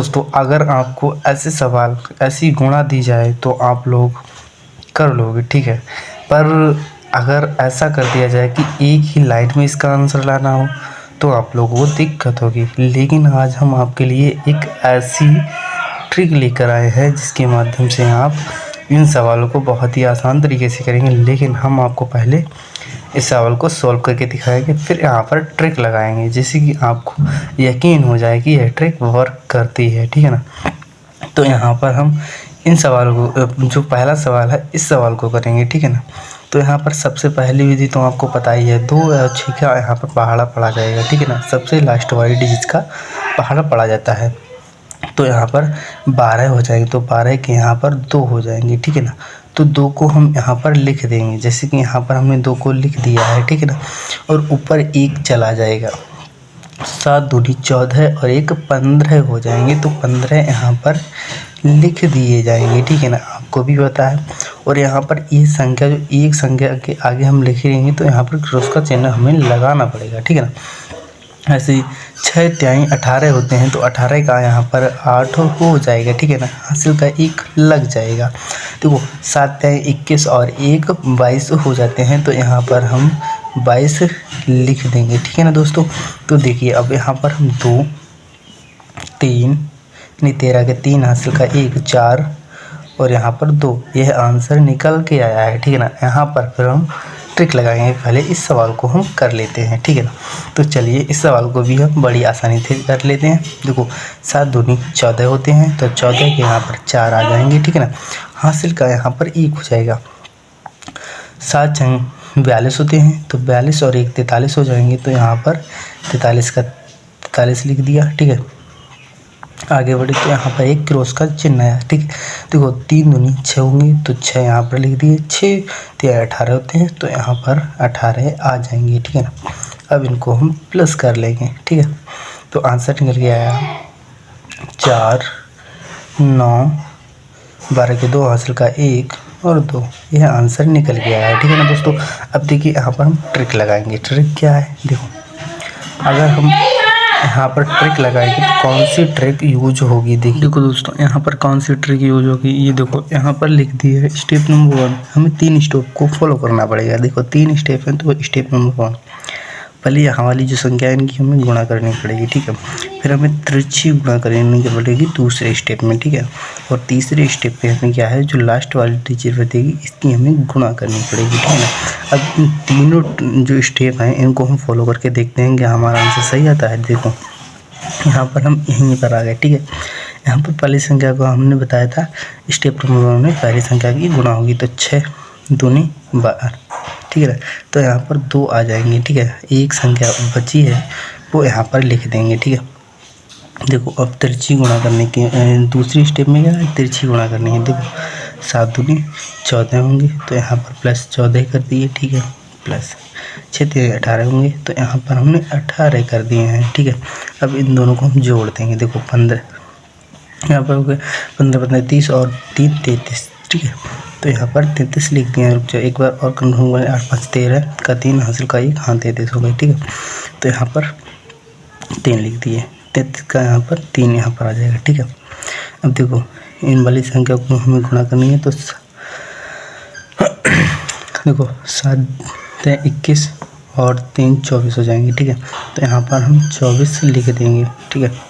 दोस्तों अगर आपको ऐसे सवाल ऐसी गुणा दी जाए तो आप लोग कर लोगे, ठीक है। पर अगर ऐसा कर दिया जाए कि एक ही लाइन में इसका आंसर लाना हो तो आप लोगों को दिक्कत होगी। लेकिन आज हम आपके लिए एक ऐसी ट्रिक लेकर आए हैं जिसके माध्यम से आप इन सवालों को बहुत ही आसान तरीके से करेंगे। लेकिन हम आपको पहले इस सवाल को सॉल्व करके दिखाएंगे, फिर यहाँ पर ट्रिक लगाएंगे जिससे कि आपको यकीन हो जाए कि यह ट्रिक वर्क करती है, ठीक है ना। तो यहाँ पर हम इन सवालों को, जो पहला सवाल है इस सवाल को करेंगे, ठीक है ना। तो यहाँ पर सबसे पहली विधि तो आपको पता ही है, 2 छीका यहाँ पर पहाड़ा पड़ा जाएगा, ठीक है ना। सबसे लास्ट वाली डिजिट का पहाड़ा पड़ा जाता है तो यहाँ पर 12 हो जाएंगे, तो 12 के यहाँ पर 2 हो जाएंगे, ठीक है ना। तो 2 को हम यहाँ पर लिख देंगे, जैसे कि यहाँ पर हमने 2 को लिख दिया है, ठीक है ना। और ऊपर 1 चला जाएगा, 7 दूनी 14 और 1 15 हो जाएंगे। तो 15 यहाँ पर लिख दिए जाएंगे, ठीक है ना, आपको भी पता है। और यहाँ पर ये संख्या, जो एक संख्या के आगे हम लिख रहेंगे तो यहाँ पर क्रॉस का चिन्ह हमें लगाना पड़ेगा, ठीक है ना। ऐसे ही 6 तिहाई 18 होते हैं, तो 18 का यहाँ पर 8 हो जाएगा, ठीक है ना। हासिल का 1 लग जाएगा। देखो 7 तिहाई 21 और 1 22 हो जाते हैं, तो यहाँ पर हम 22 लिख देंगे, ठीक है ना दोस्तों। तो देखिए अब यहाँ पर हम 2 3 नहीं 13 के 3 हासिल का 1 4 और यहाँ पर 2, यह आंसर निकल के आया है, ठीक है ना। यहाँ पर फिर हम ट्रिक लगाएंगे, पहले इस सवाल को हम कर लेते हैं, ठीक है ना। तो चलिए इस सवाल को भी हम बड़ी आसानी से कर लेते हैं। देखो 7 दूनी 14 होते हैं, तो 14 के यहाँ पर 4 आ जाएंगे, ठीक है ना। हासिल का यहाँ पर 1 हो जाएगा। 7 छंग 42 होते हैं, तो 42 और 1 43 हो जाएंगे, तो यहाँ पर 43 का 43 लिख दिया, ठीक है। आगे बढ़े तो यहाँ पर एक क्रॉस का चिन्ह है, ठीक है। देखो 3 दूनी 6 होंगे, तो 6 यहाँ पर लिख दिए। 6 तिहाई 18 होते हैं, तो यहाँ पर 18 आ जाएंगे, ठीक है ना। अब इनको हम प्लस कर लेंगे, ठीक है। तो आंसर निकल के आया 4 9 12 के 2 हासिल का 1 और 2, यह आंसर निकल के आया है, ठीक है ना दोस्तों। अब देखिए यहाँ पर हम ट्रिक लगाएंगे। ट्रिक क्या है, देखो अगर हम यहाँ पर ट्रिक लगाएंगे तो कौन सी ट्रिक यूज होगी, देखो दोस्तों यहाँ पर कौन सी ट्रिक यूज होगी। ये देखो यहाँ पर लिख दिया है स्टेप नंबर 1, हमें 3 स्टेप को फॉलो करना पड़ेगा। देखो 3 स्टेप हैं, तो स्टेप नंबर 1, पहले यहाँ वाली जो संख्या है इनकी हमें गुणा करनी पड़ेगी, ठीक है। फिर हमें तिरछी गुणा करनी पड़ेगी दूसरे स्टेप में, ठीक है। और तीसरे स्टेप पे हमें क्या है, जो लास्ट वाली डिजिट बचेगी इसकी हमें गुणा करनी पड़ेगी, ठीक है ना। अब इन तीनों जो स्टेप हैं इनको हम फॉलो करके देखते हैं कि हमारा आंसर सही आता है। देखो यहाँ पर हम यहीं पर आ गए, ठीक है। यहाँ पर पहली संख्या को हमने बताया था स्टेप नंबर 1 में पहली संख्या की गुणा होगी, तो 6 दूनी 12, ठीक है। तो यहाँ पर 2 आ जाएंगे, ठीक है। एक संख्या बची है वो यहाँ पर लिख देंगे, ठीक है। देखो अब तिरछी गुणा करने की दूसरी स्टेप में क्या है, तिरछी गुणा करनी है। देखो 7 दूनी 14 होंगे, तो यहाँ पर प्लस 14 कर दिए, ठीक है। प्लस 6 तिहाई 18 होंगे, तो यहाँ पर हमने 18 कर दिए हैं, ठीक है। अब इन दोनों को हम जोड़ देंगे। देखो 15 यहाँ पर हो गए, 15 15 30 और 3 33, ठीक है। तो यहाँ पर 33 लिख दिए हैं। रुक जाओ एक बार और कंफर्म करें, 8 5 13 का 3 हासिल का 1, हाँ 33 हो गए, ठीक है। तो यहाँ पर 3 लिख दिए, 33 का यहाँ पर 3 यहाँ पर आ जाएगा, ठीक है। अब देखो इन वाली संख्या को हमें गुणा करनी है, तो देखो 7 21 और 3 24 हो जाएंगे, ठीक है। तो यहाँ पर हम 24 लिख देंगे, ठीक है।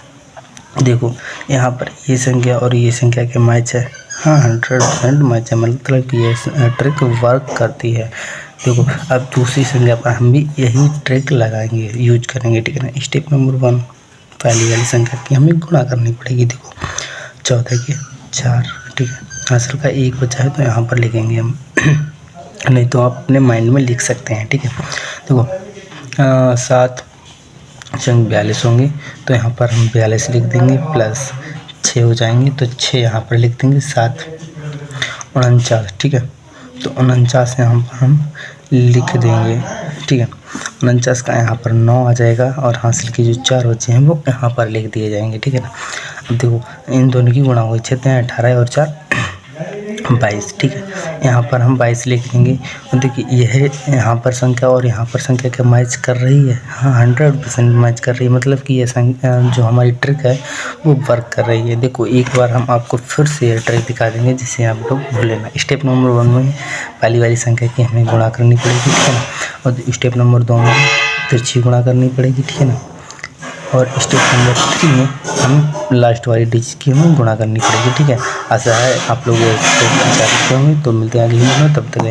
देखो यहाँ पर ये संख्या और ये संख्या के मैच है, हाँ 100% मैच है, मतलब कि ये ट्रिक वर्क करती है। देखो अब दूसरी संख्या पर हम भी यही ट्रिक लगाएंगे, यूज करेंगे, ठीक है ना। स्टेप नंबर 1 पहली वाली संख्या की हमें गुणा करनी पड़ेगी। देखो 14 के 4, ठीक है। हासिल का 1 बचा है, तो यहाँ पर लिखेंगे हम नहीं तो आप अपने माइंड में लिख सकते हैं, ठीक है। देखो 7 संग 42 होंगे, तो यहाँ पर हम 42 लिख देंगे, प्लस 6 हो जाएंगे, तो 6 यहाँ पर लिख देंगे। 7 49, ठीक है। तो 49 यहाँ पर हम लिख देंगे, ठीक है। 49 का यहाँ पर 9 आ जाएगा, और हासिल के जो 4 बचे हैं वो यहाँ पर लिख दिए जाएंगे, ठीक है ना। अब देखो इन दोनों की गुणा हुई, 6 18 और 4 22, ठीक है। यहाँ पर हम 22 लिख देंगे। देखिए यह यहाँ पर संख्या और यहाँ पर संख्या क्या मैच कर रही है? हाँ, 100% मैच कर रही है, मतलब कि ये संख्या जो हमारी ट्रिक है वो वर्क कर रही है। देखो एक बार हम आपको फिर से ये ट्रिक दिखा देंगे जिससे आप लोग भूलें ना। स्टेप नंबर 1 में पहली वाली संख्या की हमें गुणा करनी पड़ेगी, ठीक है ना। और स्टेप नंबर 2 में तिरछी गुणा करनी पड़ेगी, ठीक है ना। और स्टेप नंबर 3 में हम लास्ट वाली डिजिट की हमें गुणा करनी पड़ेगी, ठीक है। आशा है आप लोग ये स्टेप विचार करते होंगे। तो मिलते हैं अगली वीडियो में, तब तक